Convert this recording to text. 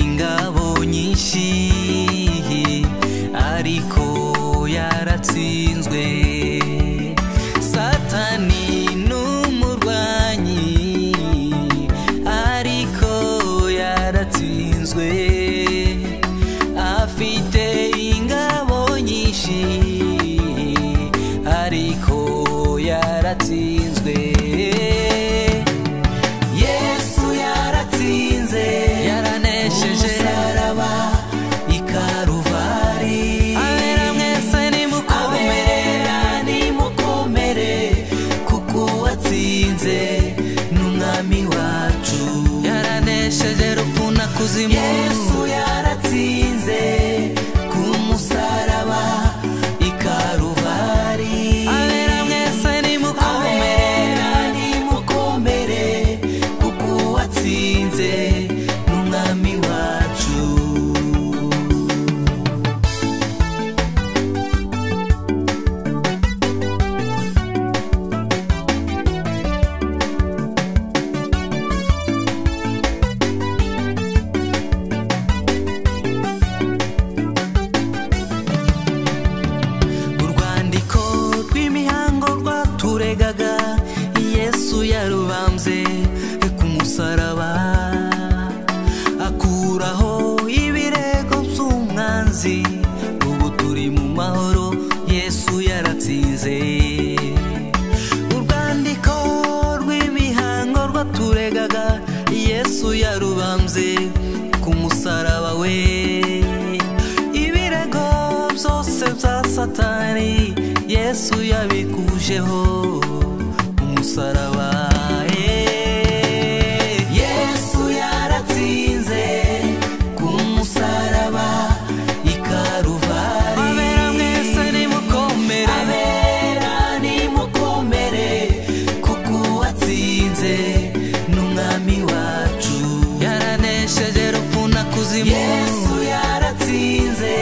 ingabo nyinshi ariko yaratsinzwe. Satani n'umurwanyi ariko yaratsinzwe. Afite ingabo nyinshi ariko yaratsinzwe. Yesu yaratsinze, yaranesheje umusaraba i Karuvari. Abera mwese nimukomere kuko watsinze n'umwami wacu. Yaranesheje urupfu na kuzimu. Yesu yaratsinze ku musaraba i Karuvari. Abera mwese nimukomere kuko watsinze n'umwami wacu. Urwandiko rw'imihango rwaturegaga Yesu yarubambye ku musaraba, akuraho ibirego by'umwanzi. Ubu turi mu mahoro, Yesu yaratsinze. Urwandiko rw'imihango rwaturegaga Yesu yarubambye ku musaraba we. Ibirego byose bya Satani Yesu yabikujeho umusaraba. Yesu yaratsinze ku musaraba i Karuvari. Abera mwese nimukomere kuko watsinze n'umwami wacu. Yaranesheje urupfu na kuzimu. Yesu yaratsinze